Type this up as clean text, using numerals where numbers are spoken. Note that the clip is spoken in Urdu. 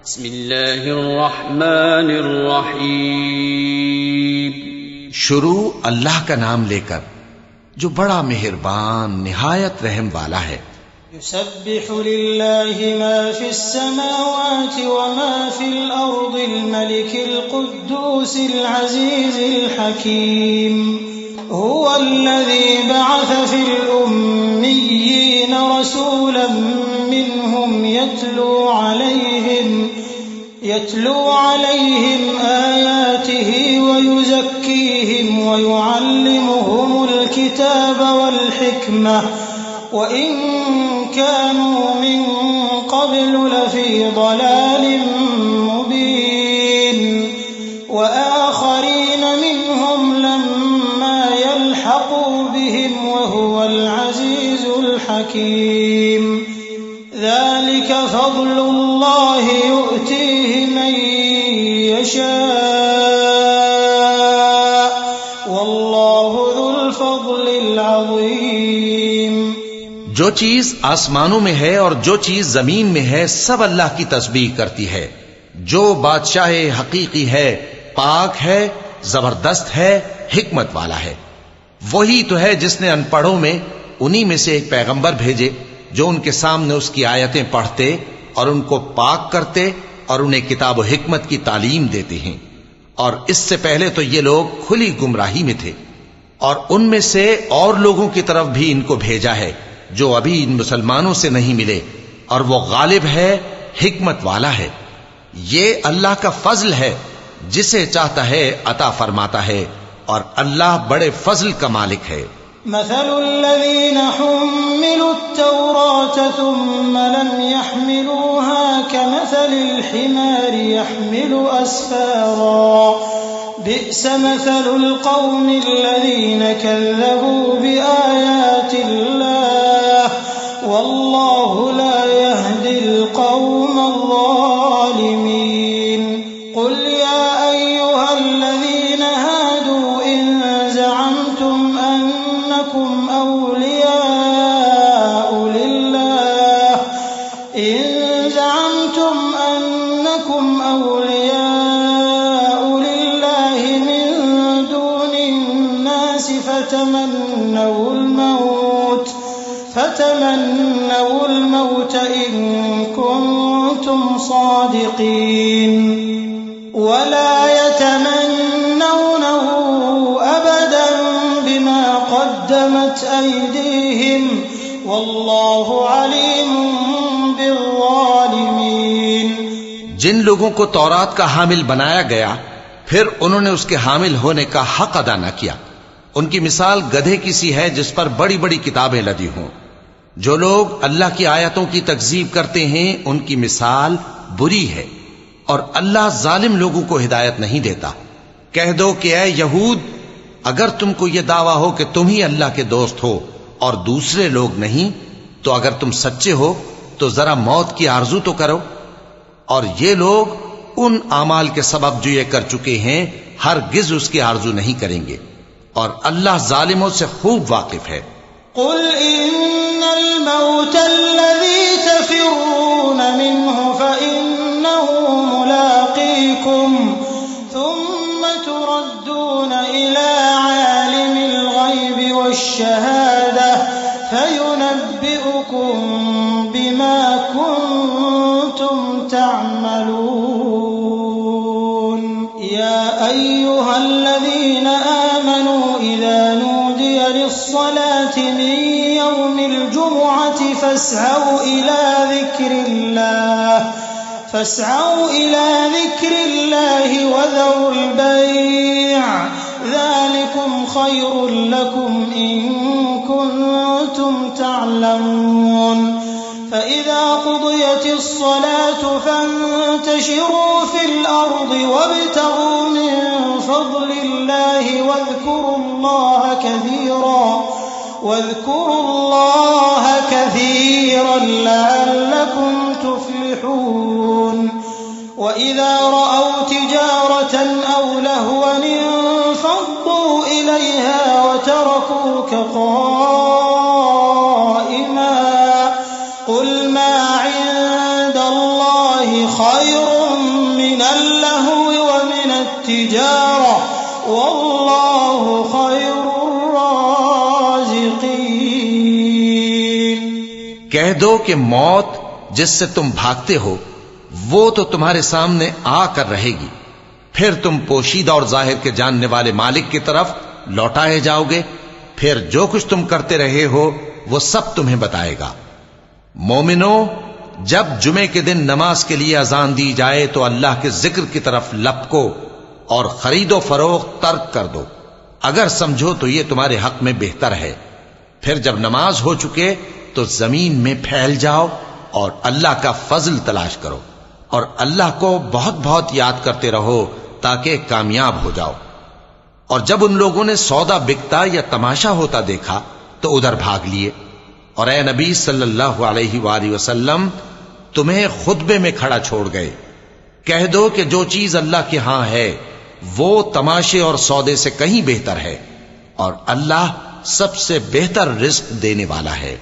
بسم اللہ الرحمن الرحیم. شروع اللہ کا نام لے کر جو بڑا مہربان نہایت رحم والا ہے. يسبح لله ما في السماوات وما في الأرض الملك القدوس العزيز الحكيم هو الذي بعث في الأميين رسولا منهم يتلو عليهم آياته ويزكيهم ويعلمهم الكتاب والحكمة وإن كانوا من قبل لفي ضلال مبين وآخرين منهم لما يلحقوا بهم وهو العزيز الحكيم ذلك فضل الله يؤتيه من يشاء والله ذو الفضل العظيم. جو چیز آسمانوں میں ہے اور جو چیز زمین میں ہے سب اللہ کی تسبیح کرتی ہے. جو بادشاہ حقیقی ہے، پاک ہے، زبردست ہے، حکمت والا ہے. وہی تو ہے جس نے ان پڑھوں میں انہی میں سے ایک پیغمبر بھیجے جو ان کے سامنے اس کی آیتیں پڑھتے اور ان کو پاک کرتے اور انہیں کتاب و حکمت کی تعلیم دیتے ہیں. اور اس سے پہلے تو یہ لوگ کھلی گمراہی میں تھے، اور ان میں سے اور لوگوں کی طرف بھی ان کو بھیجا ہے جو ابھی ان مسلمانوں سے نہیں ملے، اور وہ غالب ہے، حکمت والا ہے. یہ اللہ کا فضل ہے، جسے چاہتا ہے عطا فرماتا ہے، اور اللہ بڑے فضل کا مالک ہے. مثل الذين حملوا التوراة ثم لم يحملوها كمثل الحمار يحمل أسفارا بئس مثل القوم الذين كذبوا بآيات الله والله لا يهدي القوم الظالمين. قل يا أيها الذين هادوا إن زعمتم أنكم أولياء لله من دون الناس فتمنوا الموت إن كنتم صادقين ولا يتمنونه أبدا بما قدمت أيديهم والله عليم بالظالمين. جن لوگوں کو تورات کا حامل بنایا گیا پھر انہوں نے اس کے حامل ہونے کا حق ادا نہ کیا، ان کی مثال گدھے کی سی ہے جس پر بڑی بڑی کتابیں لدی ہوں. جو لوگ اللہ کی آیتوں کی تکذیب کرتے ہیں ان کی مثال بری ہے، اور اللہ ظالم لوگوں کو ہدایت نہیں دیتا. کہہ دو کہ اے یہود، اگر تم کو یہ دعویٰ ہو کہ تم ہی اللہ کے دوست ہو اور دوسرے لوگ نہیں، تو اگر تم سچے ہو تو ذرا موت کی آرزو تو کرو. اور یہ لوگ ان اعمال کے سبب جو یہ کر چکے ہیں ہرگز اس کی آرزو نہیں کریں گے، اور اللہ ظالموں سے خوب واقف ہے. قل إن الموت الذي تفرون منه فإنه ملاقيكم ثم تردون إلى عالم الغيب والشهادة فينبئكم بما كنتم تعملون. يا أيها الذين آمنوا إذا نودي للصلاة من يوم الجمعة فاسعوا إلى ذكر الله وذروا البيع ذلكم خير لكم إن كنتم تعلمون. فإذا قضيت الصلاة فانتشروا في الأرض وابتغوا من فضل الله واذكروا الله كثيرا لعلكم تفلحون. وإذا رأوا تجارة أو لهوا انفضوا إليها وتركوك قائما قل ما عند الله خير خير من اللهو ومن التجارة والله خير الرازقين۔ کہہ دو کہ موت جس سے تم بھاگتے ہو وہ تو تمہارے سامنے آ کر رہے گی، پھر تم پوشیدہ اور ظاہر کے جاننے والے مالک کی طرف لوٹائے جاؤ گے، پھر جو کچھ تم کرتے رہے ہو وہ سب تمہیں بتائے گا۔ مومنو، جب جمعے کے دن نماز کے لیے اذان دی جائے تو اللہ کے ذکر کی طرف لپکو اور خرید و فروخت ترک کر دو، اگر سمجھو تو یہ تمہارے حق میں بہتر ہے۔ پھر جب نماز ہو چکے تو زمین میں پھیل جاؤ اور اللہ کا فضل تلاش کرو، اور اللہ کو بہت بہت یاد کرتے رہو تاکہ کامیاب ہو جاؤ۔ اور جب ان لوگوں نے سودا بکتا یا تماشا ہوتا دیکھا تو ادھر بھاگ لیے، اور اے نبی صلی اللہ علیہ وآلہ وسلم تمہیں خطبے میں کھڑا چھوڑ گئے۔ کہہ دو کہ جو چیز اللہ کے ہاں ہے وہ تماشے اور سودے سے کہیں بہتر ہے، اور اللہ سب سے بہتر رزق دینے والا ہے۔